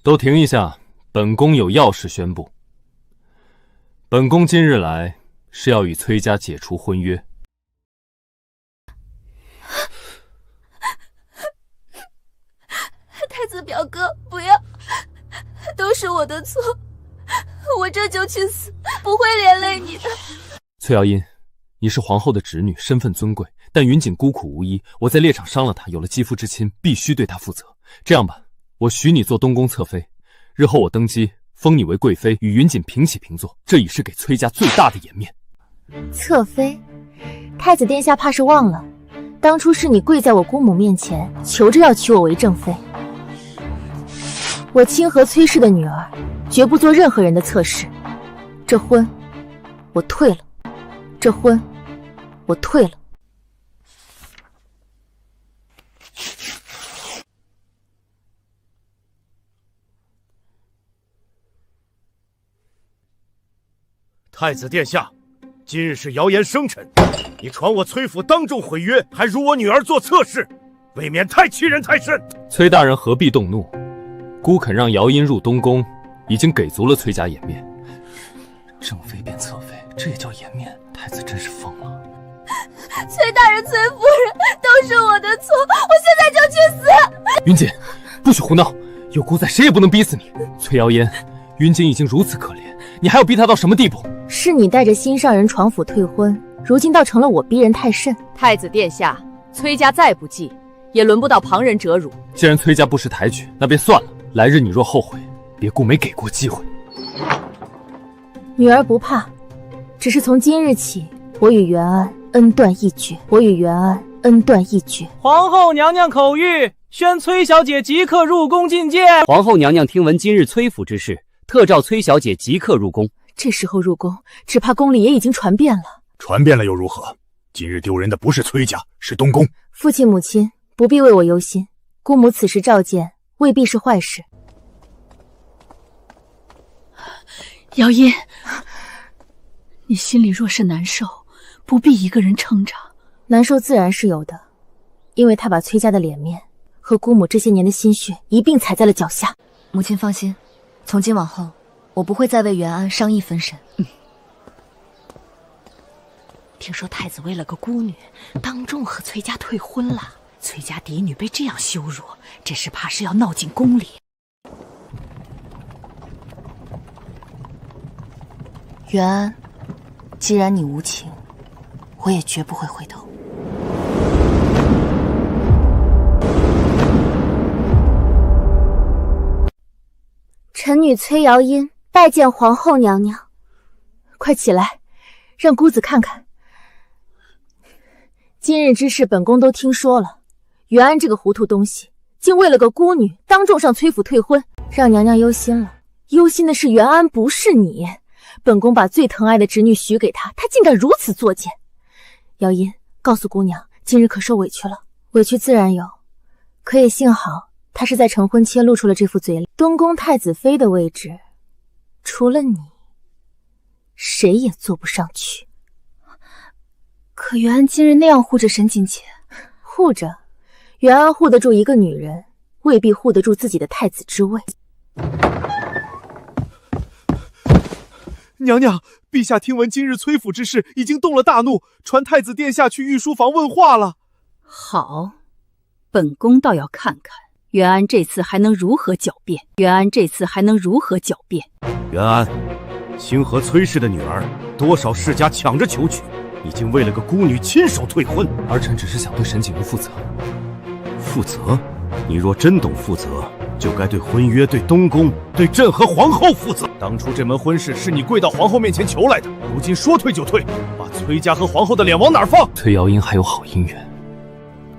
都停一下，本宫有要事宣布。本宫今日来是要与崔家解除婚约。太子表哥，不要，都是我的错，我这就去死，不会连累你的。崔瑶音，你是皇后的侄女，身份尊贵，但云锦孤苦无依，我在猎场伤了她，有了肌肤之亲，必须对她负责。这样吧，我许你做东宫侧妃，日后我登基，封你为贵妃，与云锦平起平坐，这已是给崔家最大的颜面。侧妃，太子殿下怕是忘了，当初是你跪在我姑母面前，求着要娶我为正妃。我清河崔氏的女儿，绝不做任何人的侧室。这婚，我退了。这婚，我退了。太子殿下，今日是谣言生辰，你传我崔府当众毁约，还辱我女儿做侧室，未免太欺人太甚。崔大人何必动怒？孤肯让瑶音入东宫，已经给足了崔家颜面。正妃变侧妃，这也叫颜面？太子真是疯了。崔大人、崔夫人，都是我的错，我现在就去死！云锦，不许胡闹！有姑在，谁也不能逼死你。崔瑶音，云锦已经如此可怜，你还要逼她到什么地步？是你带着心上人闯府退婚，如今倒成了我逼人太甚。太子殿下，崔家再不济，也轮不到旁人折辱。既然崔家不识抬举，那便算了。来日你若后悔，别顾没给过机会。女儿不怕，只是从今日起，我与袁安恩断义绝。皇后娘娘口谕，宣崔小姐即刻入宫觐见。皇后娘娘听闻今日崔府之事，特召崔小姐即刻入宫。这时候入宫，只怕宫里也已经传遍了。传遍了又如何？今日丢人的不是崔家，是东宫。父亲母亲不必为我忧心，姑母此时召见，未必是坏事。瑶音，你心里若是难受，不必一个人撑着。难受自然是有的，因为他把崔家的脸面和姑母这些年的心血一并踩在了脚下。母亲放心，从今往后，我不会再为袁安伤一分神。听说太子为了个孤女，当众和崔家退婚了。崔家嫡女被这样羞辱，这是怕是要闹进宫里。袁安，既然你无情，我也绝不会回头。臣女崔瑶音拜见皇后娘娘。快起来，让姑子看看。今日之事，本宫都听说了。袁安这个糊涂东西，竟为了个孤女，当众上崔府退婚，让娘娘忧心了。忧心的是袁安，不是你。本宫把最疼爱的侄女许给他，他竟敢如此作践。瑶音，告诉姑娘，今日可受委屈了。委屈自然有，可也幸好他是在成婚切露出了这副嘴脸。东宫太子妃的位置，除了你，谁也坐不上去。可袁安今日那样护着沈锦姐，护着，袁安护得住一个女人，未必护得住自己的太子之位。娘娘，陛下听闻今日崔府之事，已经动了大怒，传太子殿下去御书房问话了。好，本宫倒要看看袁安这次还能如何狡辩。袁安，清河崔氏的女儿，多少世家抢着求娶，你竟为了个孤女亲手退婚。儿臣只是想对沈景如负责。负责？你若真懂负责，就该对婚约、对东宫、对朕和皇后负责。当初这门婚事是你跪到皇后面前求来的，如今说退就退，把崔家和皇后的脸往哪儿放？崔瑶音还有好姻缘，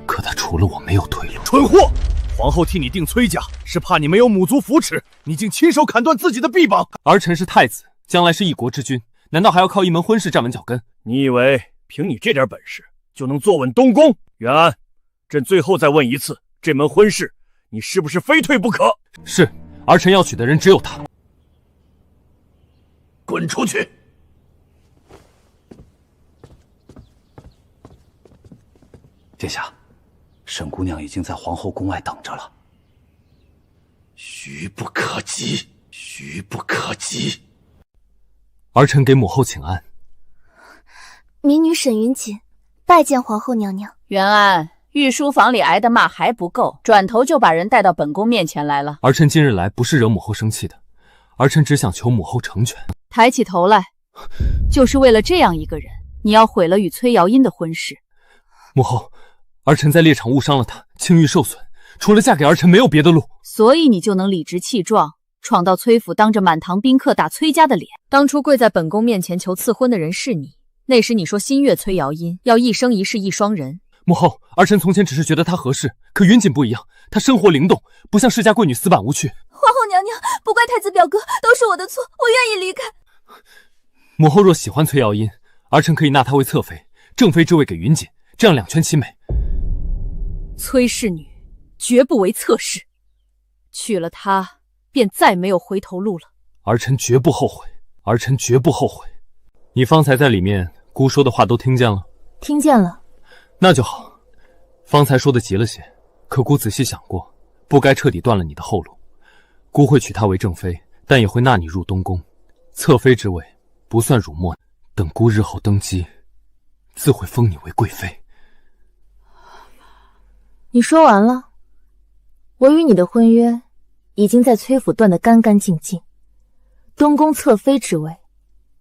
可她除了我没有退路。蠢货！皇后替你定崔家，是怕你没有母族扶持，你竟亲手砍断自己的臂膀。儿臣是太子，将来是一国之君，难道还要靠一门婚事站稳脚跟？你以为凭你这点本事就能坐稳东宫？袁安，朕最后再问一次，这门婚事你是不是非退不可？是，儿臣要娶的人只有她。滚出去！殿下，沈姑娘已经在皇后宫外等着了。愚不可及，愚不可及。儿臣给母后请安。民女沈云锦拜见皇后娘娘。元安，御书房里挨的骂还不够，转头就把人带到本宫面前来了。儿臣今日来不是惹母后生气的，儿臣只想求母后成全。抬起头来，就是为了这样一个人，你要毁了与崔瑶音的婚事。母后，儿臣在猎场误伤了她，清誉受损，除了嫁给儿臣没有别的路。所以你就能理直气壮闯到崔府，当着满堂宾客打崔家的脸。当初跪在本宫面前求赐婚的人是你，那时你说心悦崔瑶音，要一生一世一双人。母后，儿臣从前只是觉得她合适，可云锦不一样，她生活灵动，不像世家贵女死板无趣。皇后娘娘，不怪太子表哥，都是我的错，我愿意离开。母后若喜欢崔瑶音，儿臣可以纳她为侧妃，正妃之位给云锦，这样两全其美。崔氏女绝不为侧室，娶了她便再没有回头路了。儿臣绝不后悔，儿臣绝不后悔。你方才在里面姑说的话都听见了？听见了。那就好。方才说的急了些，可姑仔细想过，不该彻底断了你的后路。姑会娶她为正妃，但也会纳你入东宫，侧妃之位不算辱没，等姑日后登基，自会封你为贵妃。你说完了？我与你的婚约已经在崔府断得干干净净，东宫侧妃之位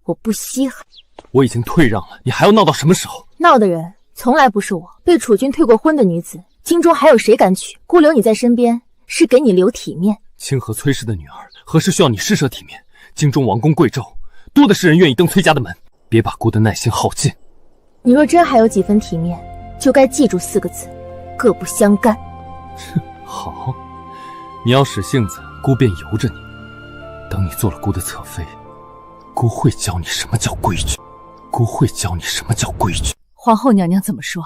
我不稀罕。我已经退让了，你还要闹到什么时候？闹的人从来不是我，被储君退过婚的女子，京中还有谁敢娶？姑留你在身边是给你留体面。清河崔氏的女儿何时需要你施舍体面？京中王公贵胄多的是人愿意登崔家的门，别把姑的耐心耗尽。你若真还有几分体面，就该记住4个字：各不相干。好，你要使性子，姑便由着你。等你做了姑的侧妃，姑会教你什么叫规矩，姑会教你什么叫规矩。皇后娘娘怎么说？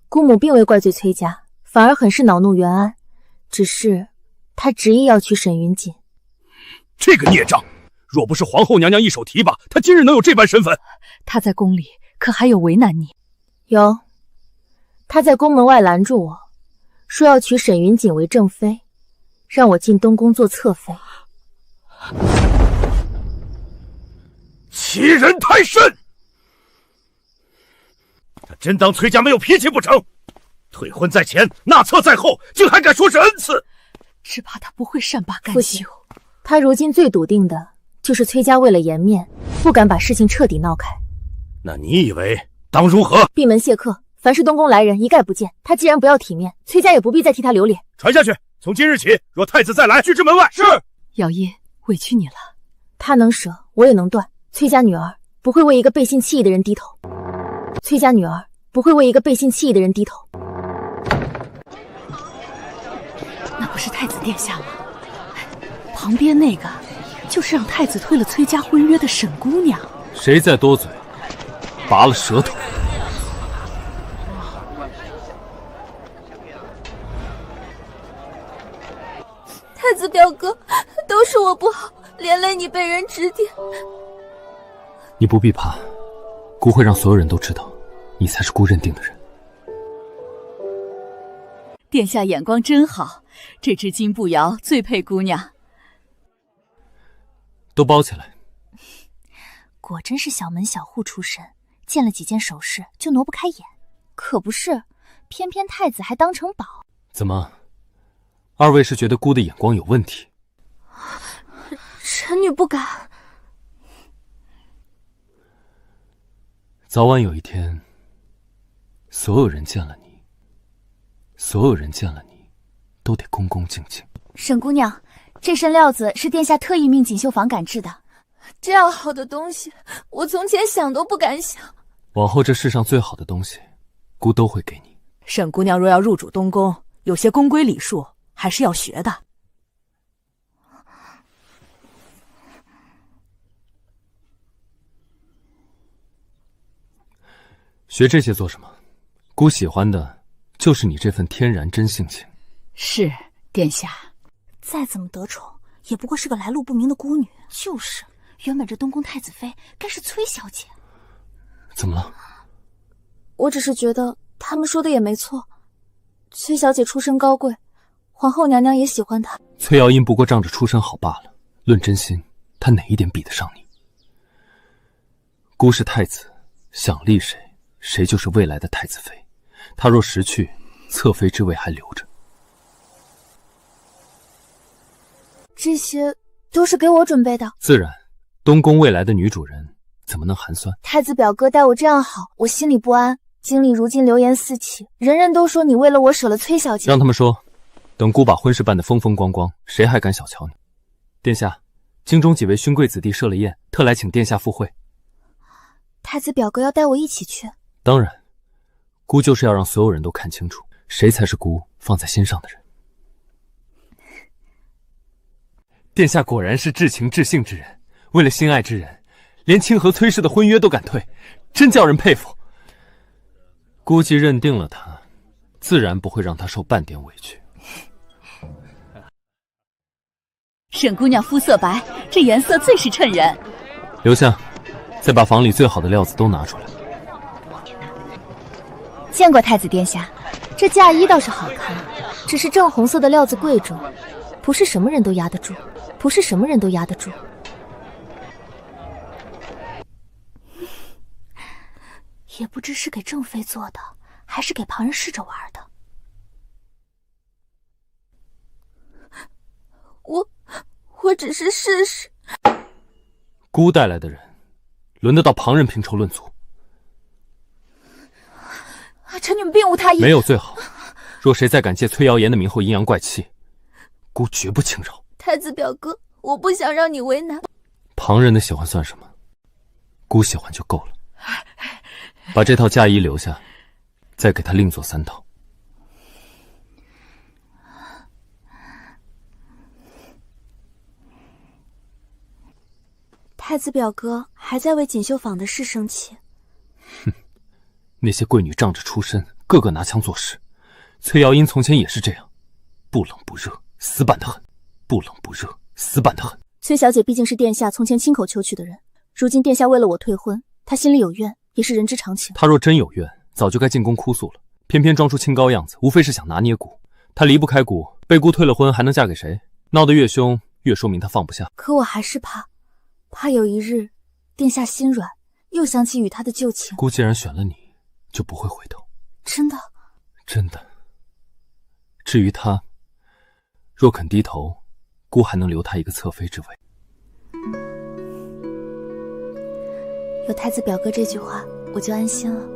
姑母并未怪罪崔家，反而很是恼怒元安，只是她执意要娶沈云锦。这个孽障，若不是皇后娘娘一手提拔，她今日能有这般身份？她在宫里可还有为难你？有，她在宫门外拦住我，说要娶沈云锦为正妃，让我进东宫做侧妃。欺人太甚！他真当崔家没有脾气不成？退婚在前，纳策在后，竟还敢说是恩赐？只怕他不会善罢甘休。他如今最笃定的就是崔家为了颜面，不敢把事情彻底闹开。那你以为当如何？闭门谢客，凡是东宫来人一概不见。他既然不要体面，崔家也不必再替他留脸。传下去，从今日起，若太子再来，拒之门外。是。瑶音，委屈你了。他能舍，我也能断。崔家女儿不会为一个背信弃义的人低头。崔家女儿不会为一个背信弃义的人低头。那不是太子殿下吗？旁边那个就是让太子退了崔家婚约的沈姑娘。谁再多嘴，拔了舌头。太子表哥，都是我不好，连累你被人指点。你不必怕，姑会让所有人都知道，你才是姑认定的人。殿下眼光真好，这只金步摇最配姑娘。都包起来。果真是小门小户出身，见了几件首饰就挪不开眼。可不是，偏偏太子还当成宝。怎么，二位是觉得姑的眼光有问题？臣女不敢。早晚有一天，所有人见了你，都得恭恭敬敬。沈姑娘，这身料子是殿下特意命锦绣坊赶制的。这样好的东西，我从前想都不敢想。往后这世上最好的东西，姑都会给你。沈姑娘若要入主东宫，有些宫规礼数还是要学的。学这些做什么？姑喜欢的就是你这份天然真性情。是，殿下。再怎么得宠，也不过是个来路不明的孤女。就是，原本这东宫太子妃该是崔小姐。怎么了？我只是觉得他们说的也没错。崔小姐出身高贵，皇后娘娘也喜欢她。崔瑶英不过仗着出身好罢了，论真心，她哪一点比得上你？姑是太子，想立谁，谁就是未来的太子妃。她若识去，侧妃之位还留着。这些都是给我准备的。自然，东宫未来的女主人怎么能寒酸？太子表哥待我这样好，我心里不安。京里如今流言四起，人人都说你为了我舍了崔小姐。让他们说，等姑把婚事办得风风光光，谁还敢小瞧你？殿下，京中几位勋贵子弟设了宴，特来请殿下赴会。太子表哥要带我一起去？当然，姑就是要让所有人都看清楚，谁才是姑放在心上的人。殿下果然是至情至性之人，为了心爱之人，连清河崔氏的婚约都敢退，真叫人佩服。姑既认定了他，自然不会让他受半点委屈。沈姑娘肤色白，这颜色最是衬人。留下，再把房里最好的料子都拿出来。见过太子殿下，这嫁衣倒是好看，只是正红色的料子贵重，不是什么人都压得住，不是什么人都压得住。也不知是给正妃做的，还是给旁人试着玩的。我只是试试。姑带来的人，轮得到旁人评头论足？臣女并无他意。没有最好。若谁再敢借崔瑶言的名后阴阳怪气，姑绝不轻饶。太子表哥，我不想让你为难。旁人的喜欢算什么？姑喜欢就够了。把这套嫁衣留下，再给他另做3套。太子表哥还在为锦绣坊的事生气。哼，那些贵女仗着出身，个个拿枪做事。崔瑶英从前也是这样，不冷不热，死板得很。不冷不热，死板得很。崔小姐毕竟是殿下从前亲口求娶的人，如今殿下为了我退婚，她心里有怨，也是人之常情。她若真有怨，早就该进宫哭诉了，偏偏装出清高样子，无非是想拿捏姑。她离不开姑，被姑退了婚，还能嫁给谁？闹得越凶，越说明她放不下。可我还是怕有一日，殿下心软，又想起与他的旧情。姑既然选了你，就不会回头。真的？真的。至于他，若肯低头，姑还能留他一个侧妃之位。有太子表哥这句话，我就安心了。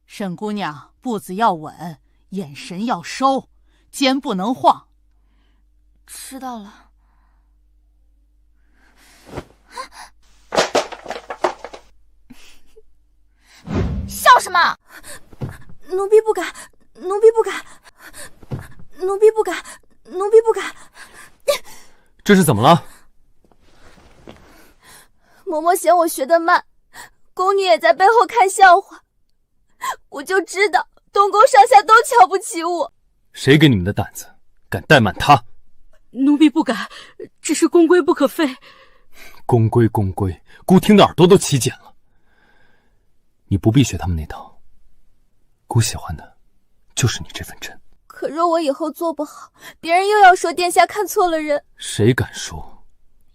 沈姑娘，步子要稳，眼神要收，肩不能晃。知道了。笑什么？奴婢不敢，奴婢不敢，奴婢不敢，奴婢不敢。这是怎么了？嬷嬷嫌我学得慢，宫女也在背后看笑话。我就知道东宫上下都瞧不起我。谁给你们的胆子，敢怠慢她？奴婢不敢，只是宫规不可废。宫规宫规，姑听的耳朵都起茧了。你不必学他们那套，姑喜欢的就是你这份真。可若我以后做不好，别人又要说殿下看错了人。谁敢说，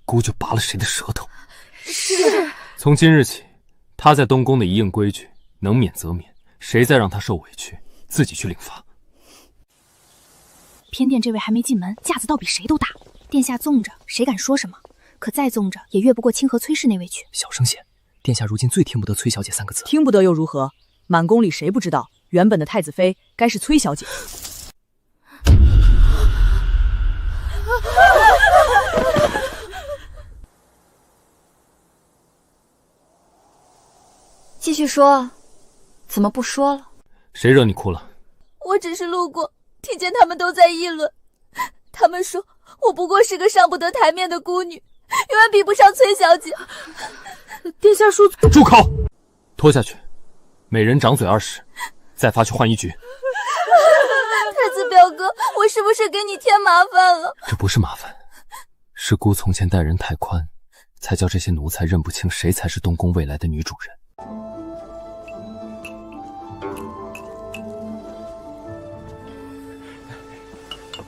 姑就拔了谁的舌头。是。从今日起，他在东宫的一应规矩，能免则免，谁再让他受委屈，自己去领罚。偏殿这位还没进门，架子倒比谁都大。殿下纵着，谁敢说什么？可再纵着，也越不过清河崔氏那位去。小声些，殿下如今最听不得崔小姐3个字。听不得又如何？满宫里谁不知道，原本的太子妃该是崔小姐。继续说，怎么不说了？谁惹你哭了？我只是路过，听见他们都在议论。他们说我不过是个上不得台面的孤女，远比不上崔小姐。殿下说，住口！拖下去，每人掌嘴20，再罚去换衣局。太子表哥，我是不是给你添麻烦了？这不是麻烦，是姑从前待人太宽，才叫这些奴才认不清谁才是东宫未来的女主人。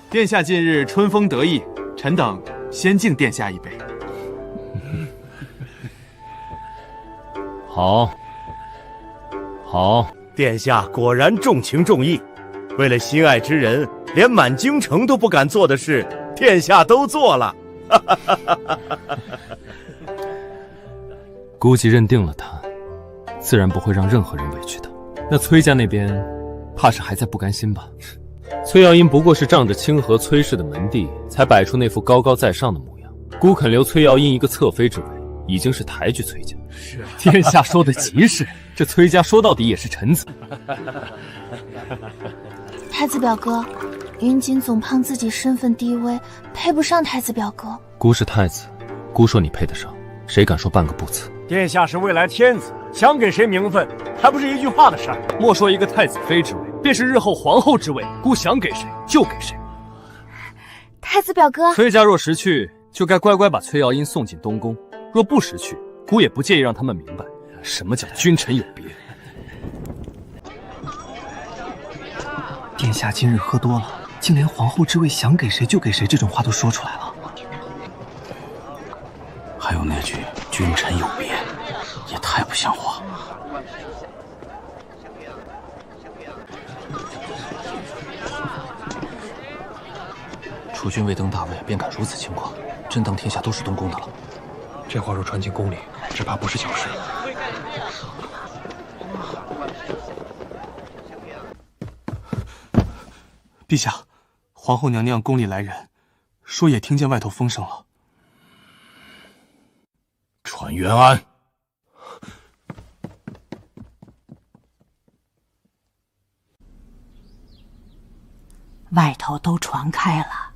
殿下近日春风得意，臣等先敬殿下一杯。好，好，殿下果然重情重义，为了心爱之人，连满京城都不敢做的事，殿下都做了。估计认定了他，自然不会让任何人委屈他。那崔家那边，怕是还在不甘心吧？崔瑶英不过是仗着清河崔氏的门第，才摆出那副高高在上的模样。孤肯留崔瑶英一个侧妃之位，已经是抬举崔家。是啊，殿下说的极是，这崔家说到底也是臣子。太子表哥，云锦总胖自己身份低微，配不上太子表哥。孤是太子，孤说你配得上，谁敢说半个不字？殿下是未来天子，想给谁名分，还不是一句话的事儿。莫说一个太子妃之位，便是日后皇后之位，孤想给谁就给谁。太子表哥，崔家若识趣，就该乖乖把崔瑶英送进东宫；若不识趣，孤也不介意让他们明白什么叫君臣有别。殿下今日喝多了，竟连皇后之位想给谁就给谁这种话都说出来了。还有那句君臣有别，也太不像话。楚君未登大位，便敢如此轻狂，真当天下都是东宫的了。这话若传进宫里，只怕不是小事。陛下，皇后娘娘宫里来人，说也听见外头风声了。传元安。外头都传开了，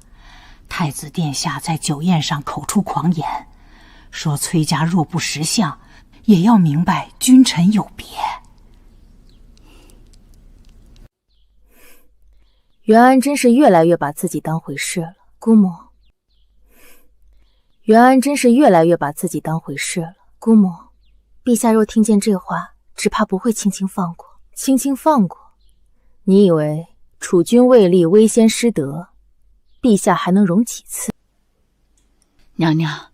太子殿下在酒宴上口出狂言，说崔家若不识相，也要明白君臣有别。元安真是越来越把自己当回事了，姑母。元安真是越来越把自己当回事了，姑母。陛下若听见这话，只怕不会轻轻放过。轻轻放过？你以为楚君未立威先失德，陛下还能容几次？娘娘，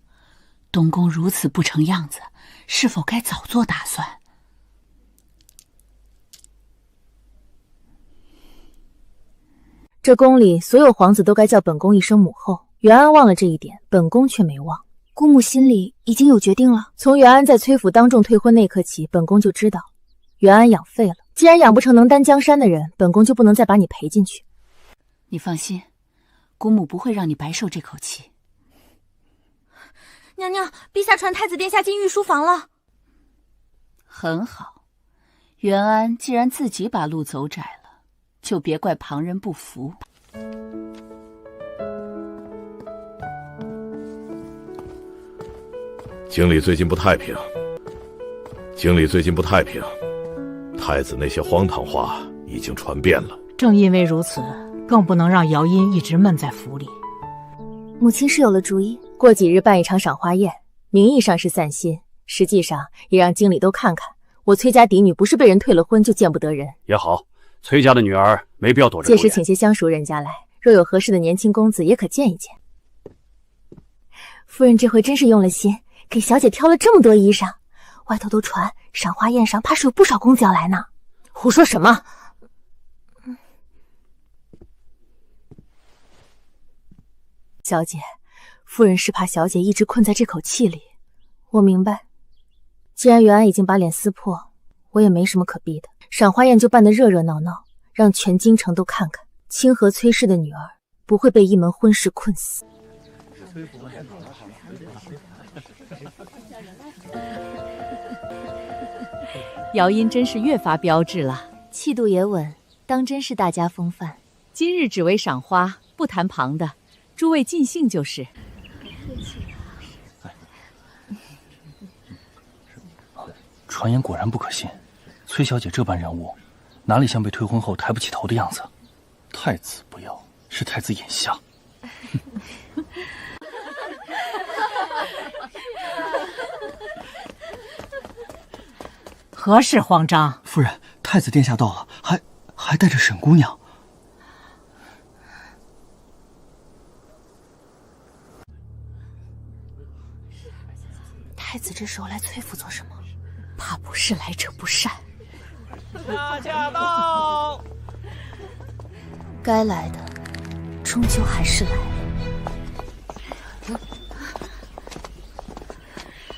东宫如此不成样子，是否该早做打算？这宫里所有皇子都该叫本宫一声母后，元安忘了这一点，本宫却没忘。姑母心里已经有决定了。从元安在崔府当众退婚那刻起，本宫就知道元安养废了。既然养不成能担江山的人，本宫就不能再把你陪进去。你放心，姑母不会让你白受这口气。娘娘，陛下传太子殿下进御书房了。很好，元安既然自己把路走窄了，就别怪旁人不服。京里最近不太平，太子那些荒唐话已经传遍了。正因为如此，更不能让瑶音一直闷在府里。母亲是有了主意，过几日办一场赏花宴，名义上是散心，实际上也让京里都看看我崔家嫡女不是被人退了婚就见不得人。也好，崔家的女儿没必要躲着。届时请些相熟人家来，若有合适的年轻公子，也可见一见。夫人这回真是用了心，给小姐挑了这么多衣裳，外头都传赏花宴上怕是有不少公子要来呢。胡说什么？小姐，夫人是怕小姐一直困在这口气里。我明白，既然元安已经把脸撕破，我也没什么可避的。赏花宴就办得热热闹闹，让全京城都看看清河崔氏的女儿不会被一门婚事困死。瑶音真是越发标致了，气度也稳，当真是大家风范。今日只为赏花，不谈旁的，诸位尽兴就是。传言果然不可信，崔小姐这般人物，哪里像被退婚后抬不起头的样子？太子不要，是太子眼瞎。何事慌张？夫人，太子殿下到了，还带着沈姑娘。太子这时候来崔府做什么？怕不是来者不善。驾到！该来的，终究还是来了。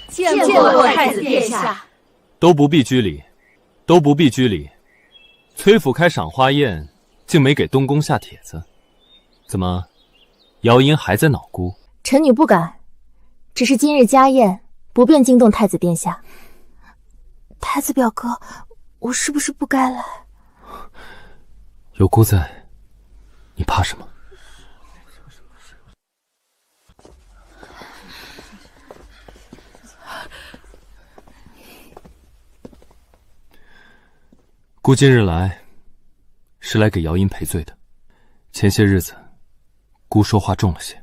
见过太子殿下。都不必拘礼，都不必拘礼。崔府开赏花宴，竟没给东宫下帖子，怎么，姚音还在恼姑？臣女不敢，只是今日家宴，不便惊动太子殿下。太子表哥，我是不是不该来？有姑在，你怕什么？姑今日来，是来给姚音赔罪的。前些日子，姑说话重了些。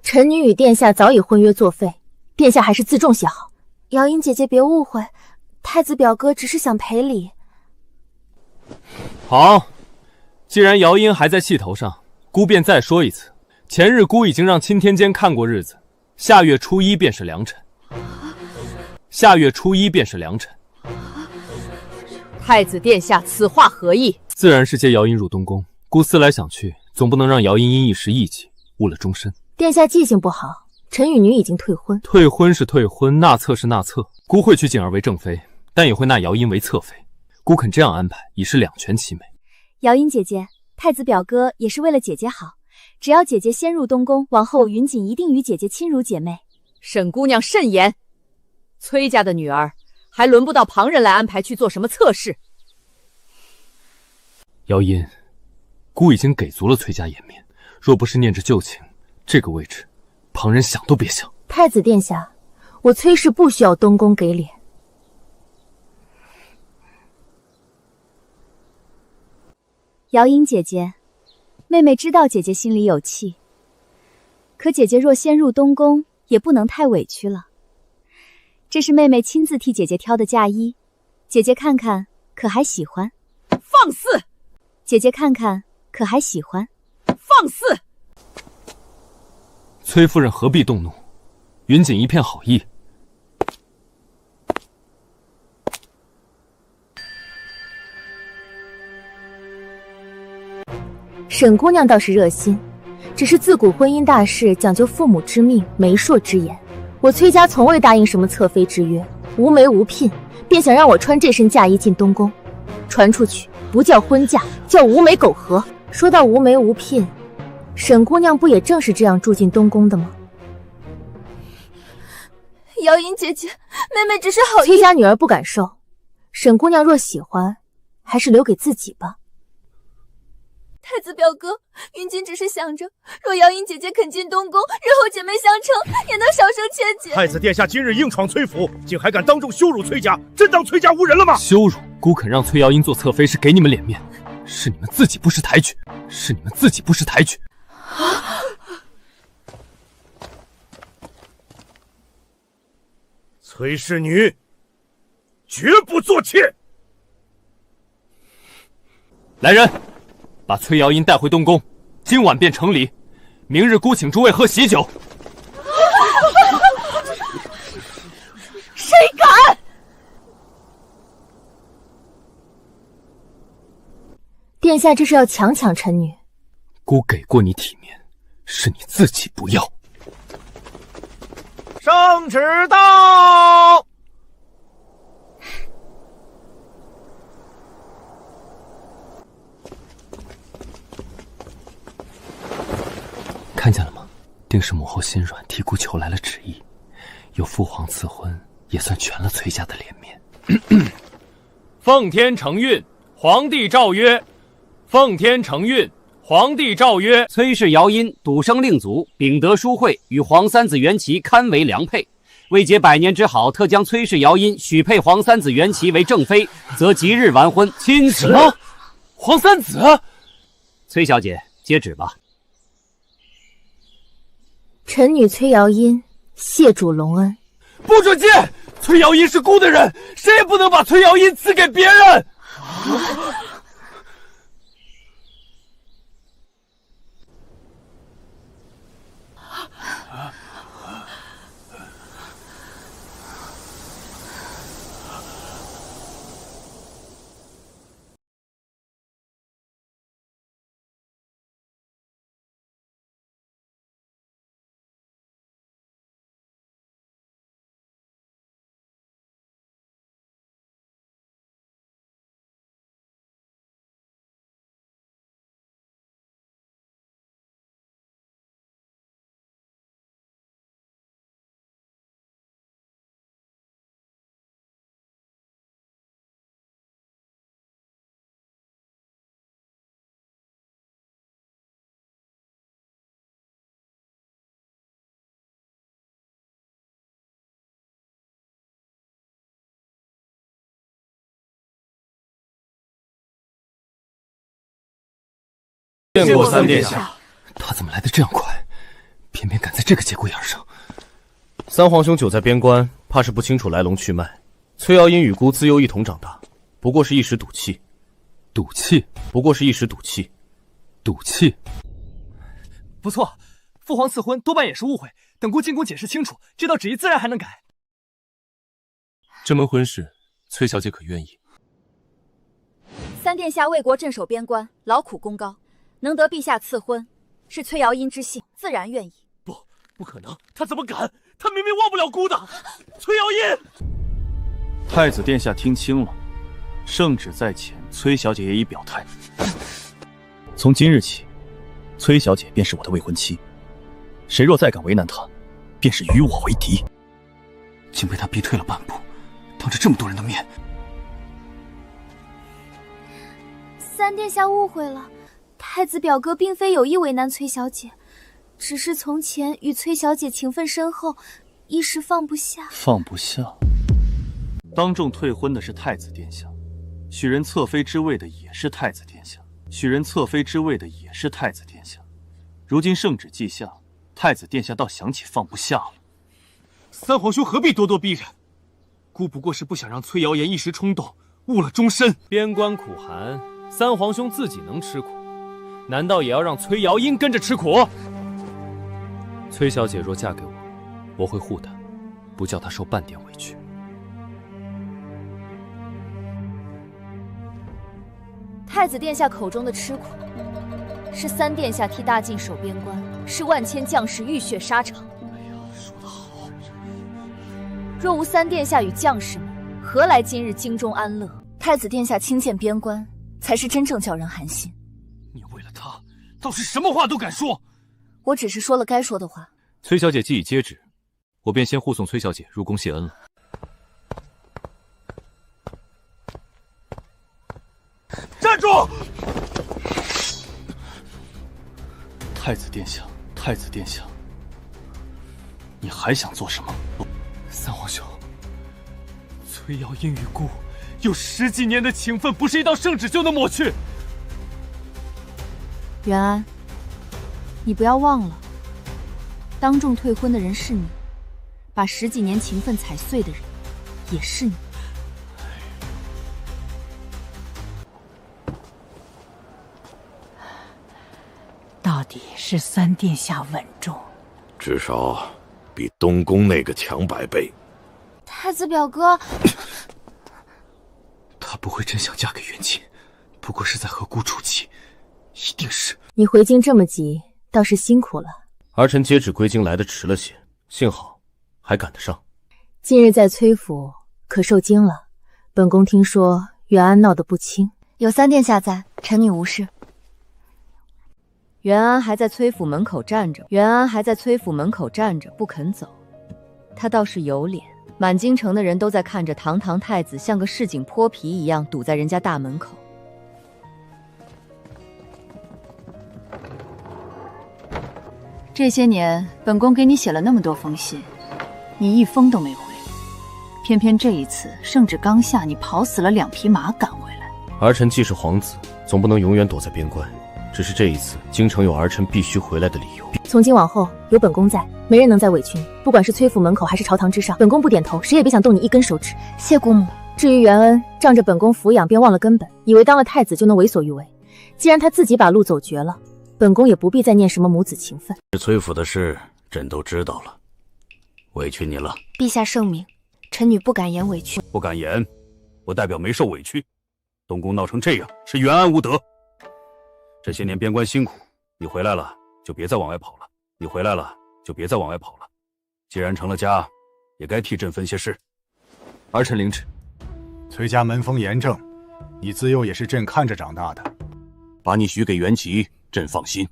臣女与殿下早已婚约作废，殿下还是自重些好。姚音姐姐别误会，太子表哥只是想赔礼。好，既然姚音还在气头上，姑便再说一次。前日姑已经让钦天监看过日子，下月初一便是良辰。下月初一便是良辰。太子殿下，此话何意？自然是接姚音入东宫。姑思来想去，总不能让姚音因一时义气误了终身。殿下记性不好，臣与女已经退婚。退婚是退婚，纳册是纳册。姑会娶景儿为正妃，但也会纳姚音为侧妃。姑肯这样安排，已是两全其美。姚音姐姐，太子表哥也是为了姐姐好，只要姐姐先入东宫，往后云锦一定与姐姐亲如姐妹。沈姑娘慎言，崔家的女儿还轮不到旁人来安排去做什么侧室。姚音，姑已经给足了崔家颜面，若不是念着旧情，这个位置，旁人想都别想。太子殿下，我崔氏不需要东宫给脸。姚音姐姐，妹妹知道姐姐心里有气，可姐姐若先入东宫，也不能太委屈了。这是妹妹亲自替姐姐挑的嫁衣，姐姐看看可还喜欢？放肆！姐姐看看可还喜欢？放肆！崔夫人何必动怒？云锦一片好意。沈姑娘倒是热心，只是自古婚姻大事讲究父母之命、媒妁之言。我崔家从未答应什么侧妃之约，无媒无聘，便想让我穿这身嫁衣进东宫，传出去不叫婚嫁，叫无媒苟合。说到无媒无聘，沈姑娘不也正是这样住进东宫的吗？姚音姐姐，妹妹只是好意。崔家女儿不敢受，沈姑娘若喜欢，还是留给自己吧。太子表哥，云锦只是想着，若姚音姐姐肯进东宫，日后姐妹相称，也能少生千劫。太子殿下今日硬闯崔府，竟还敢当众羞辱崔家，真当崔家无人了吗？羞辱！姑肯让崔瑶音做侧妃，是给你们脸面，是你们自己不识抬举，是你们自己不识抬举。崔氏女，绝不做妾。来人！把崔瑶音带回东宫，今晚便成礼。明日姑请诸位喝喜酒。谁敢？殿下这是要强抢臣女。姑给过你体面，是你自己不要。圣旨到。看见了吗？定是母后心软，替姑求来了旨意。有父皇赐婚，也算全了崔家的脸面。奉天承运，皇帝诏曰：奉天承运，皇帝诏曰：崔氏姚音笃生令祖，秉德淑惠，与皇三子元齐堪为良配。为结百年之好，特将崔氏姚音许配皇三子元齐为正妃，则即日完婚。钦此。什么？皇三子？崔小姐，接旨吧。臣女崔瑶音谢主隆恩。不准进！崔瑶音是孤的人，谁也不能把崔瑶音赐给别人。见过三殿下。他怎么来的这样快？偏偏赶在这个节骨眼上。三皇兄久在边关，怕是不清楚来龙去脉。崔瑶音与孤自幼一同长大，不过是一时赌气。赌气？不过是一时赌气。赌气？不错，父皇赐婚多半也是误会。等孤进宫解释清楚，这道旨意自然还能改。这门婚事，崔小姐可愿意？三殿下为国镇守边关，劳苦功高，能得陛下赐婚，是崔瑶音之幸，自然愿意。不可能，他怎么敢？他明明忘不了孤的。崔瑶音，太子殿下听清了，圣旨在前，崔小姐也已表态。从今日起，崔小姐便是我的未婚妻，谁若再敢为难她，便是与我为敌。竟被她逼退了半步，当着这么多人的面。三殿下误会了，太子表哥并非有意为难崔小姐，只是从前与崔小姐情分深厚，一时放不下。放不下？当众退婚的是太子殿下，许人侧妃之位的也是太子殿下，许人侧妃之位的也是太子殿下。如今圣旨既下，太子殿下倒想起放不下了。三皇兄何必咄咄逼人？孤不过是不想让崔瑶言一时冲动，误了终身。边关苦寒，三皇兄自己能吃苦，难道也要让崔瑶音跟着吃苦？崔小姐若嫁给我，我会护她，不叫她受半点委屈。太子殿下口中的吃苦，是三殿下替大晋守边关，是万千将士浴血沙场。说得好。若无三殿下与将士们，何来今日京中安乐？太子殿下亲建边关，才是真正叫人寒心。你为了他，倒是什么话都敢说。我只是说了该说的话。崔小姐既已接旨，我便先护送崔小姐入宫谢恩了。站住！太子殿下，太子殿下，你还想做什么？三皇兄，崔瑶音与孤有10几年的情分，不是一道圣旨就能抹去。元安，你不要忘了，当众退婚的人是你，把10几年情分踩碎的人也是你。到底是三殿下稳重，至少比东宫那个强100倍。太子表哥，她不会真想嫁给元钦，不过是在和孤出气，一定是。你回京这么急，倒是辛苦了。儿臣接旨归京来的迟了些，幸好还赶得上。近日在崔府可受惊了，本宫听说元安闹得不轻。有三殿下在，臣女无事。元安还在崔府门口站着，元安还在崔府门口站着不肯走，他倒是有脸。满京城的人都在看着堂堂太子像个市井泼皮一样堵在人家大门口。这些年，本宫给你写了那么多封信，你一封都没回，偏偏这一次圣旨刚下，你跑死了2匹马赶回来。儿臣既是皇子，总不能永远躲在边关。只是这一次，京城有儿臣必须回来的理由。从今往后，有本宫在，没人能再委屈你。不管是崔府门口还是朝堂之上，本宫不点头，谁也别想动你一根手指。谢姑母。至于元恩，仗着本宫抚养，便忘了根本，以为当了太子就能为所欲为。既然他自己把路走绝了，本宫也不必再念什么母子情分。崔府的事，朕都知道了，委屈你了。陛下圣明，臣女不敢言委屈。不敢言，不代表没受委屈。东宫闹成这样，是元安无德。这些年边关辛苦，你回来了就别再往外跑了。既然成了家，也该替朕分些事。儿臣领旨。崔家门风严正，你自幼也是朕看着长大的。把你许给袁琦，朕放心。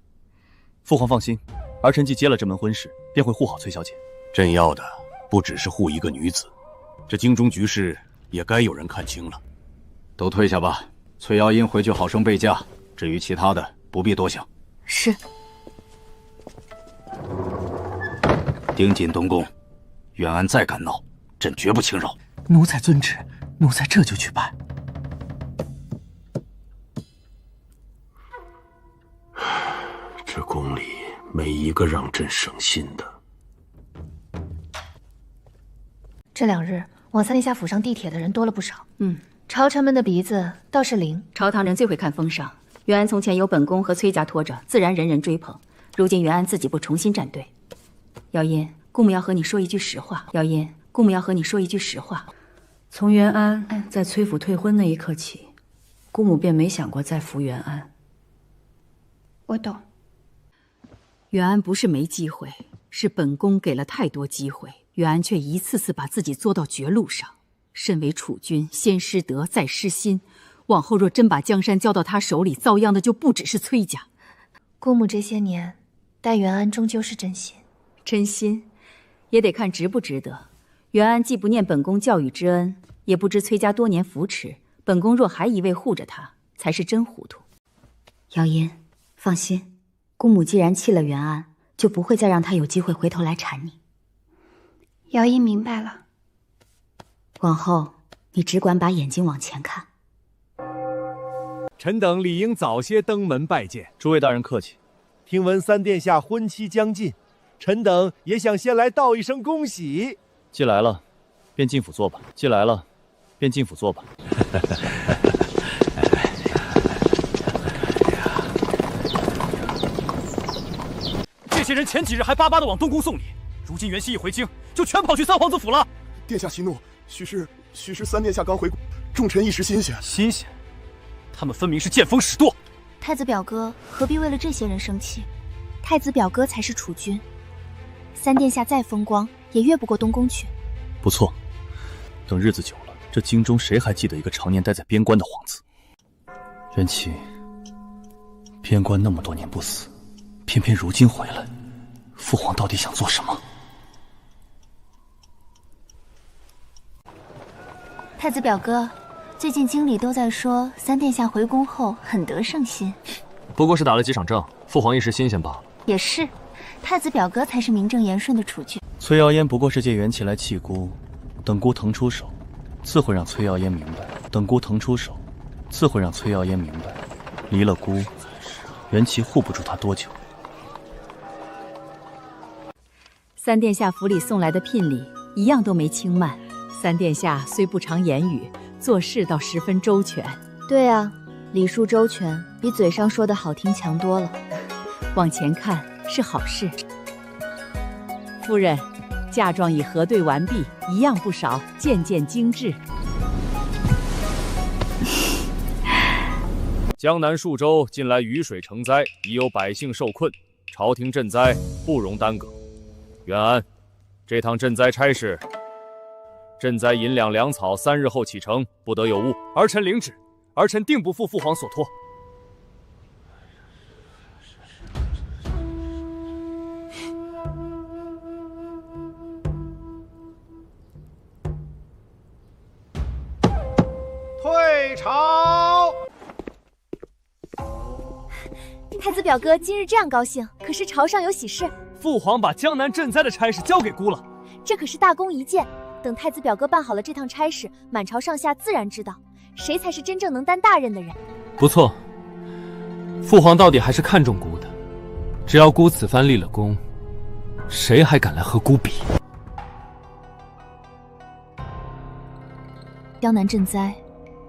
父皇放心，儿臣既接了这门婚事，便会护好崔小姐。朕要的不只是护一个女子，这京中局势也该有人看清了。都退下吧，崔瑶英回去好生备嫁。至于其他的，不必多想。是。盯紧东宫，元安再敢闹，朕绝不轻饶。奴才遵旨，奴才这就去办。这宫里没一个让朕省心的。这2日往三殿下府上地铁的人多了不少。朝臣们的鼻子倒是灵。朝堂人最会看风尚。元安从前有本宫和崔家拖着，自然人人追捧。如今元安自己不重新站队，瑶音，姑母要和你说一句实话。从元安在崔府退婚那一刻起，姑母便没想过再扶元安。我懂。元安不是没机会，是本宫给了太多机会，元安却一次次把自己作到绝路上。身为储君，先失德再失心，往后若真把江山交到他手里，遭殃的就不只是崔家。姑母这些年待元安终究是真心，真心也得看值不值得。元安既不念本宫教育之恩，也不知崔家多年扶持，本宫若还一味护着他，才是真糊涂。瑶音，放心，姑母既然弃了元安，就不会再让他有机会回头来缠你。瑶音明白了。往后你只管把眼睛往前看。臣等理应早些登门拜见。诸位大人客气。听闻三殿下婚期将近，臣等也想先来道一声恭喜。既来了，便进府坐吧。这些人前几日还巴巴的往东宫送礼，如今元熙一回京，就全跑去三皇子府了。殿下息怒，许是三殿下刚回宫，众臣一时新鲜。新鲜？他们分明是见风使舵。太子表哥何必为了这些人生气？太子表哥才是储君，三殿下再风光，也越不过东宫去。不错，等日子久了，这京中谁还记得一个常年待在边关的皇子？元琦，边关那么多年不死，偏偏如今回来，父皇到底想做什么？太子表哥，最近京里都在说三殿下回宫后很得圣心。不过是打了几场仗，父皇一时新鲜罢了。也是，太子表哥才是名正言顺的储君。崔瑶嫣不过是借元气来气姑，等姑腾出手，自会让崔瑶嫣明白。离了姑，元气护不住她多久。三殿下府里送来的聘礼，一样都没轻慢。三殿下虽不常言语，做事倒十分周全。对啊，礼数周全，比嘴上说的好听强多了。往前看是好事。夫人，嫁妆已核对完毕，一样不少，件件精致。江南数州近来雨水成灾，已有百姓受困，朝廷赈灾不容耽搁。元安，这趟赈灾差事，赈灾银两粮草3日后启程，不得有误。儿臣领旨，儿臣定不负父皇所托。退朝。太子表哥今日这样高兴，可是朝上有喜事。父皇把江南赈灾的差事交给姑了，这可是大功一件。等太子表哥办好了这趟差事，满朝上下自然知道谁才是真正能担大任的人。不错，父皇到底还是看重姑的，只要姑此番立了功，谁还敢来和姑比？江南赈灾，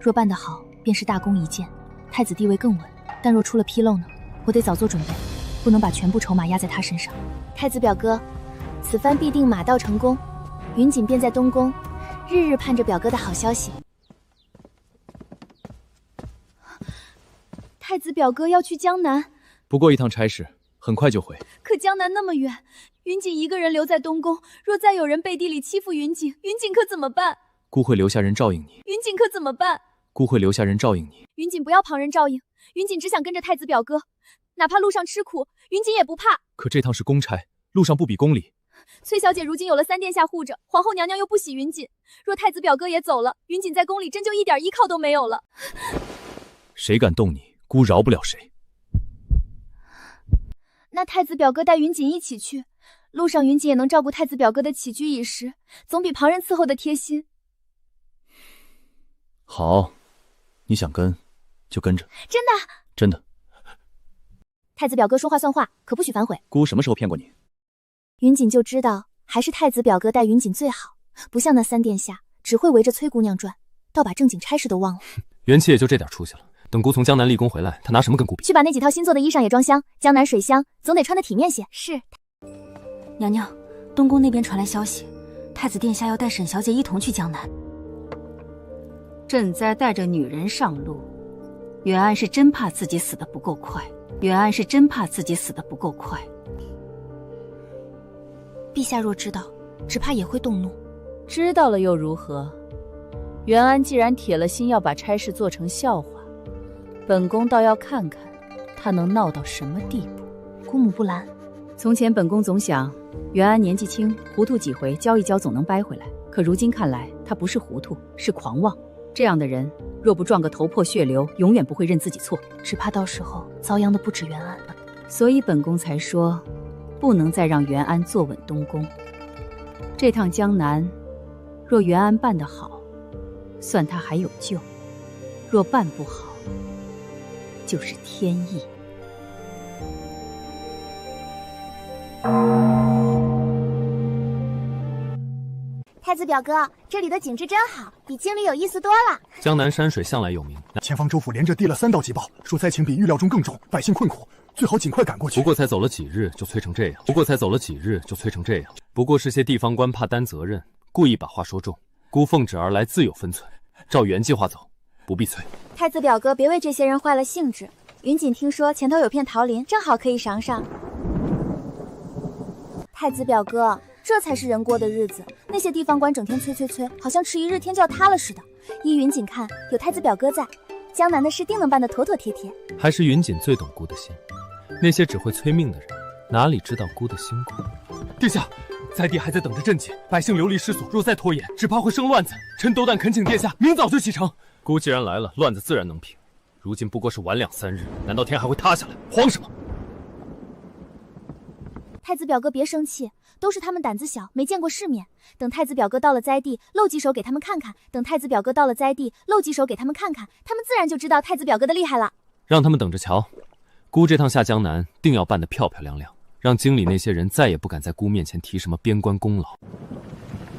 若办得好，便是大功一件，太子地位更稳。但若出了纰漏呢？我得早做准备，不能把全部筹码压在他身上。太子表哥，此番必定马到成功，云锦便在东宫，日日盼着表哥的好消息。太子表哥要去江南，不过一趟差事，很快就回。可江南那么远，云锦一个人留在东宫，若再有人背地里欺负云锦，云锦可怎么办？姑会留下人照应你。云锦可怎么办？姑会留下人照应你。云锦不要旁人照应，云锦只想跟着太子表哥，哪怕路上吃苦，云锦也不怕。可这趟是公差，路上不比宫里。崔小姐如今有了3殿下护着，皇后娘娘又不喜云锦，若太子表哥也走了，云锦在宫里真就一点依靠都没有了。谁敢动你，姑饶不了谁。那太子表哥带云锦一起去，路上云锦也能照顾太子表哥的起居饮食，总比旁人伺候的贴心。好，你想跟就跟着。真的？真的。太子表哥说话算话，可不许反悔。姑什么时候骗过你？云锦就知道还是太子表哥带云锦最好，不像那3殿下只会围着崔姑娘转，倒把正经差事都忘了。元气也就这点出息了，等姑从江南立功回来，他拿什么跟姑比？去把那几套新做的衣裳也装箱，江南水乡总得穿得体面些。是。娘娘，东宫那边传来消息，太子殿下要带沈小姐一同去江南。赈灾带着女人上路，袁安是真怕自己死得不够快。袁安是真怕自己死得不够快。陛下若知道，只怕也会动怒。知道了又如何？袁安既然铁了心要把差事做成笑话，本宫倒要看看他能闹到什么地步。姑母不拦。从前本宫总想，袁安年纪轻，糊涂几回，教一教总能掰回来。可如今看来，他不是糊涂，是狂妄。这样的人，若不撞个头破血流，永远不会认自己错。只怕到时候遭殃的不止袁安。所以本宫才说，不能再让袁安坐稳东宫。这趟江南，若袁安办得好，算他还有救；若办不好，就是天意。太子表哥，这里的景致真好，比京里有意思多了。江南山水向来有名，前方州府连着递了3道急报，说灾情比预料中更重，百姓困苦，最好尽快赶过去。不过才走了几日就催成这样，不过是些地方官怕担责任，故意把话说重。姑奉旨而来，自有分寸，照原计划走，不必催。太子表哥，别为这些人坏了兴致。云锦听说前头有片桃林，正好可以赏赏。太子表哥，这才是人过的日子。那些地方官整天催，好像迟一日天就要塌了似的。依云锦看，有太子表哥在，江南的事定能办得妥妥帖帖。还是云锦最懂姑的心，那些只会催命的人，哪里知道姑的辛苦？殿下，灾地还在等着赈济，百姓流离失所，若再拖延，只怕会生乱子。臣斗胆恳请殿下，明早就启程。姑既然来了，乱子自然能平。如今不过是晚2、3日，难道天还会塌下来？慌什么？太子表哥别生气，都是他们胆子小，没见过世面。等太子表哥到了灾地，露几手给他们看看。他们自然就知道太子表哥的厉害了。让他们等着瞧。姑这趟下江南，定要办得漂漂亮亮，让京里那些人再也不敢在姑面前提什么边关功劳。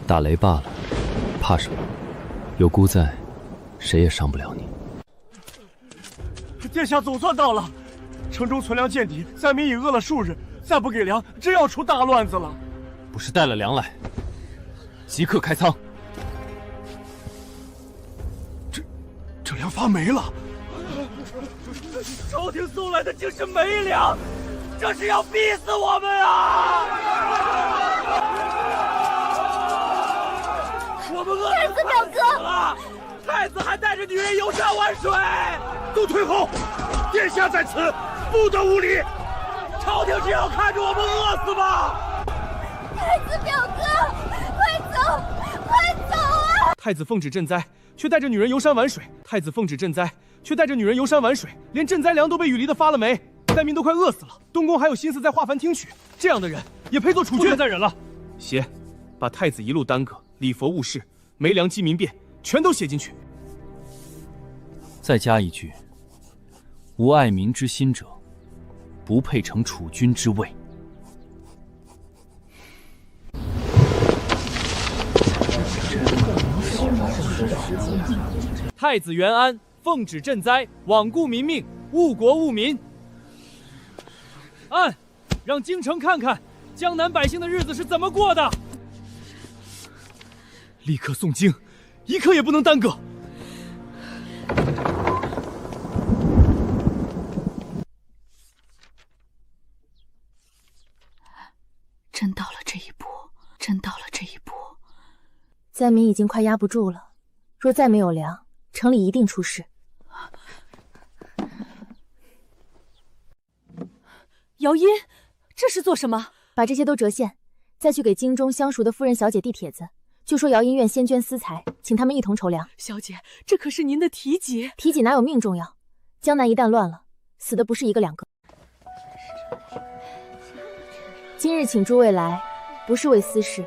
打雷罢了，怕什么？有姑在，谁也伤不了你。殿下总算到了，城中存粮见底，灾民已饿了数日。再不给粮，真要出大乱子了。不是带了粮来，即刻开仓。这粮发霉了。朝廷送来的竟是霉粮，这是要逼死我们啊！我们饿太子表哥了，太子还带着女人游山玩水，都退后！殿下在此，不得无礼。朝廷是要看着我们饿死吗？太子表哥，快走，快走啊！太子奉旨赈灾，却带着女人游山玩水。连赈灾粮都被雨淋得发了霉，灾民都快饿死了。东宫还有心思在画幡听曲，这样的人也配做储君？不能再忍了。写，把太子一路耽搁，礼佛误事，没粮饥民变，全都写进去。再加一句，无爱民之心者，不配承储君之位。太子元安奉旨赈灾，罔顾民命，误国误民。按，让京城看看江南百姓的日子是怎么过的。立刻诵经，一刻也不能耽搁。真到了这一步，真到了这一步。灾民已经快压不住了，若再没有粮，城里一定出事。姚音，这是做什么？把这些都折现，再去给京中相熟的夫人小姐递帖子，就说姚音愿先捐私财，请他们一同筹粮。小姐，这可是您的提己，提己哪有命重要？江南一旦乱了，死的不是一个两个。今日请诸位来，不是为私事。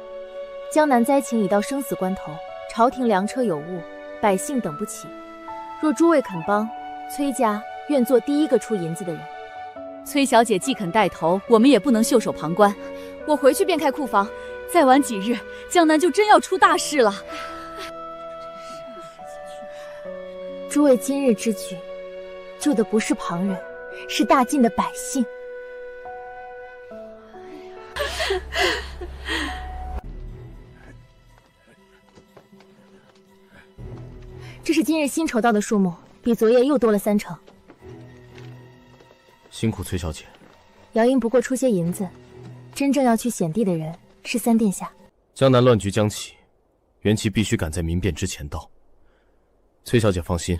江南灾情已到生死关头，朝廷粮车有误，百姓等不起。若诸位肯帮，崔家愿做第一个出银子的人。崔小姐既肯带头，我们也不能袖手旁观。我回去便开库房，再晚几日，江南就真要出大事了。诸位今日之举，救的不是旁人，是大晋的百姓。这是今日新筹到的数目，比昨夜又多了3成。辛苦崔小姐。姚音不过出些银子，真正要去显地的人是三殿下。江南乱局将起，元齐必须赶在民变之前到。崔小姐放心，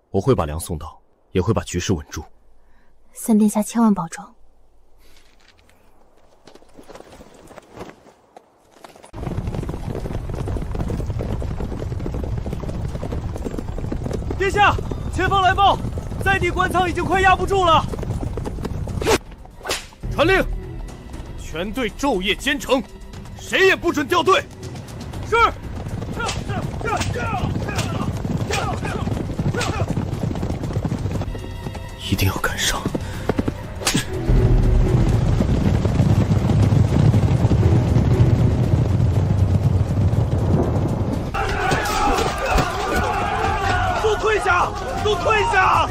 我会把粮送到，也会把局势稳住。三殿下千万保重。殿下，前方来报，在地官仓已经快压不住了。传令，全队昼夜兼程，谁也不准掉队。是。一定要赶上。都退下！都退下！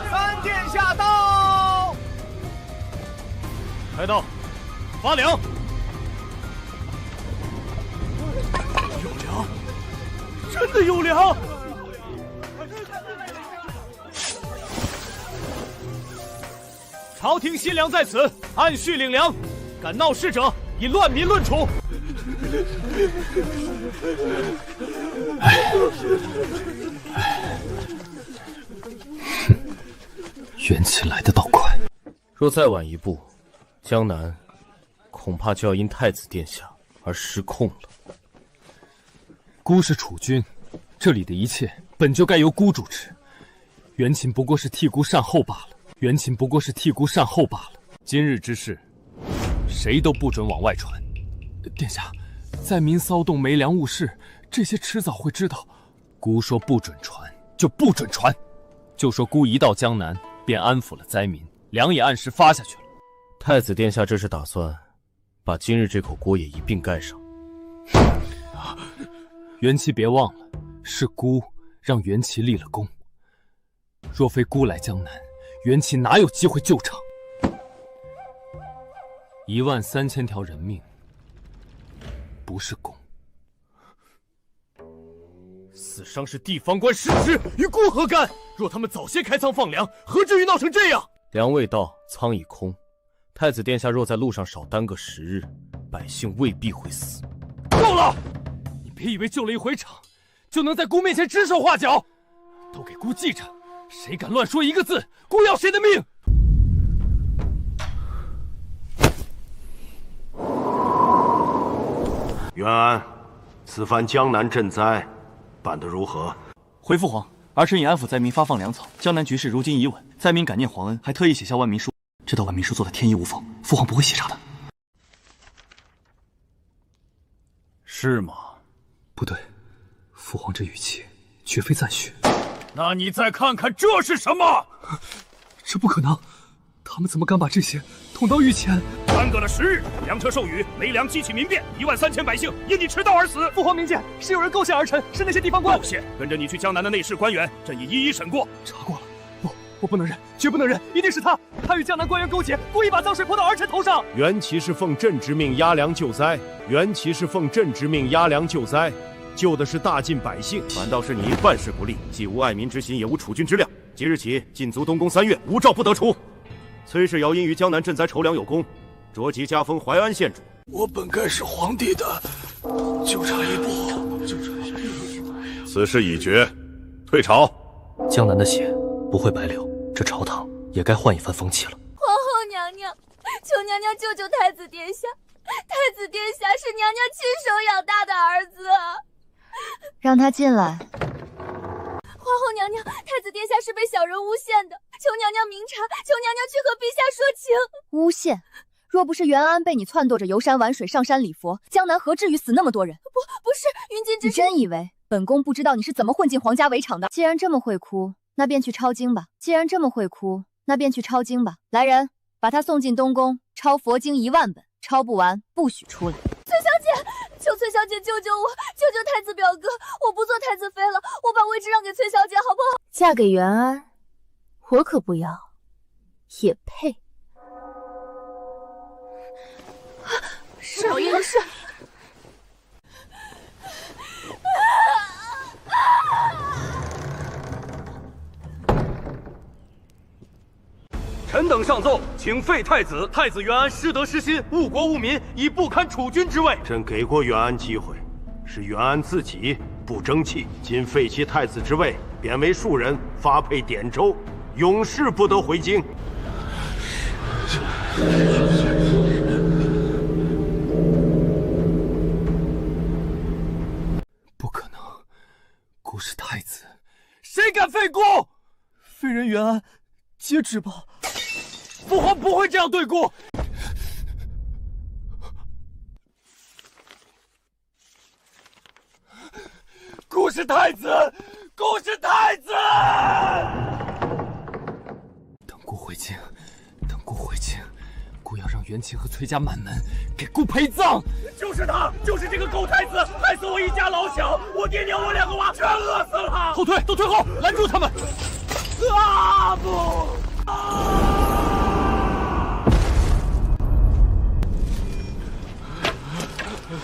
三殿下到！开道，发粮。有粮，真的有粮！朝廷新粮在此，按序领粮。敢闹事者，以乱民论处。元齐来得倒快，若再晚一步，江南恐怕就要因太子殿下而失控了。孤是储君，这里的一切本就该由孤主持。元秦不过是替孤善后罢了。元秦不过是替孤善后罢了。今日之事，谁都不准往外传。殿下，灾民骚动没粮误事，这些迟早会知道。孤说不准传，就不准传。就说孤一到江南，便安抚了灾民，粮也按时发下去了。太子殿下这是打算把今日这口锅也一并盖上。元齐别忘了，是孤让元齐立了功。若非孤来江南，元齐哪有机会救场？13000条人命，不是功。死伤是地方官失职，与孤何干？若他们早些开仓放粮，何至于闹成这样？粮未到，仓已空。太子殿下若在路上少耽搁10日，百姓未必会死。够了！你别以为救了一回场，就能在孤面前指手画脚。都给孤记着，谁敢乱说一个字，孤要谁的命！元安，此番江南赈灾，办得如何？回父皇，儿臣已安抚灾民，发放粮草。江南局势如今已稳，灾民感念皇恩，还特意写下万民书。这道万民书做得天衣无缝，父皇不会写差的。是吗？不对，父皇这语气绝非赞许。那你再看看这是什么？这不可能，他们怎么敢把这些捅到御前？耽搁了10日，梁车授予雷梁激起民变，13000百姓因你迟到而死。父皇明鉴，是有人构陷而臣，是那些地方官。构陷，跟着你去江南的内侍官员，朕已一一审过。查过了，不，我不能认，绝不能认，一定是他，他与江南官员勾结，故意把脏水泼到儿臣头上。原其是奉朕之命压粮救灾，原其是奉朕之命压粮救灾，救的是大晋百姓，反倒是你办事不力，既无爱民之心，也无储君之量。即日起，禁足东宫3月，无诏不得出。崔氏姚因于江南赈灾筹粮有功，着即加封淮安县主。我本该是皇帝的，就差一步。此事已决，退朝。江南的血不会白流，这朝堂也该换一番风气了。皇后娘娘，求娘娘救救太子殿下，太子殿下是娘娘亲手养大的儿子。让他进来。皇后娘娘，太子殿下是被小人诬陷的，求娘娘明察，求娘娘去和陛下说情。诬陷？若不是袁安被你撺掇着游山玩水、上山礼佛，江南何至于死那么多人？不是，云锦只是……你真以为本宫不知道你是怎么混进皇家围场的？既然这么会哭，那便去抄经吧。来人，把他送进东宫，抄佛经1万本，抄不完不许出来。崔小姐，求崔小姐救救我，救救太子表哥！我不做太子妃了，我把位置让给崔小姐，好不好？嫁给袁安，我可不要，也配。是有阴事。臣等上奏，请废太子。太子袁安失德失心，误国误民，已不堪储君之位。朕给过袁安机会，是袁安自己不争气。今废其太子之位，贬为庶人，发配典州，永世不得回京。不可能，姑是太子，谁敢废姑？废人袁安，皆知报。父皇不会这样对姑。姑是太子，姑是太子。等姑回京，姑要让袁琴和崔家满门给姑陪葬。就是他，就是这个狗太子，害死我一家老小，我爹娘我2个娃全饿死了。后退，都退后，拦住他们！啊不！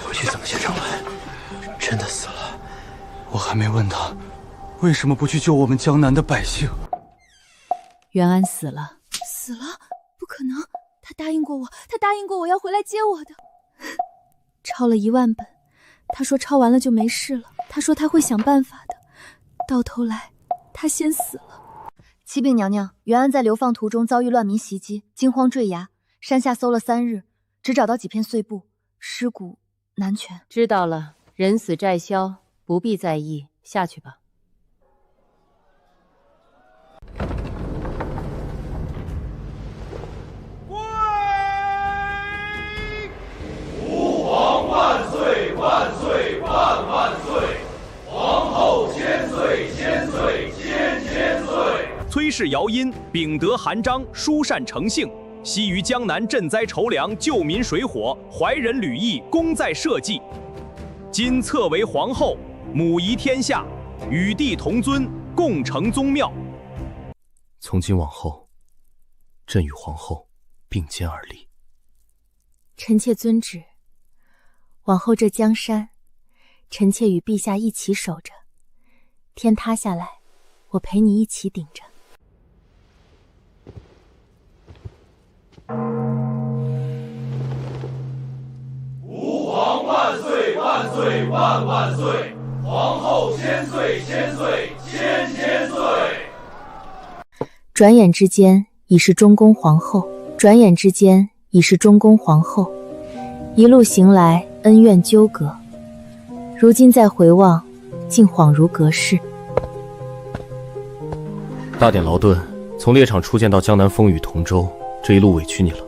回去怎么写上来？真的死了，我还没问他为什么不去救我们江南的百姓。袁安死了，死了？不可能，他答应过我要回来接我的。抄了1万本，他说抄完了就没事了，他说他会想办法的，到头来他先死了。启禀娘娘，袁安在流放途中遭遇乱民袭击，惊慌坠崖，山下搜了3日，只找到几片碎布，尸骨难全。知道了，人死债消，不必在意，下去吧。吾皇万岁万岁万万岁！皇后千岁千岁千千岁！崔氏姚因秉德含章，殊善成性，悉于江南赈灾筹粮，救民水火，怀仁履义，功在社稷。今册为皇后，母仪天下，与帝同尊，共成宗庙。从今往后，朕与皇后并肩而立。臣妾遵旨。往后这江山，臣妾与陛下一起守着。天塌下来，我陪你一起顶着。吾皇万岁万岁万万岁！皇后千岁千岁千千岁！转眼之间已是中宫皇后，一路行来，恩怨纠葛，如今再回望，竟恍如隔世。大典劳顿，从猎场出见到江南风雨同舟，这一路委屈你了。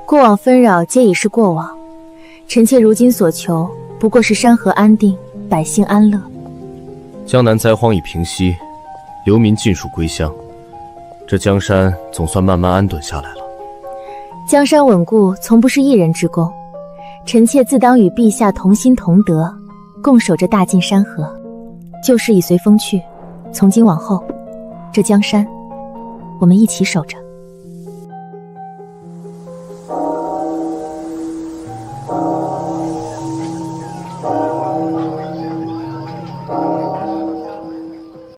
过往纷扰皆已是过往，臣妾如今所求不过是山河安定，百姓安乐。江南灾荒已平息，流民尽数归乡，这江山总算慢慢安顿下来了。江山稳固从不是一人之功，臣妾自当与陛下同心同德，共守着大晋山河。旧事已随风去，从今往后，这江山我们一起守着。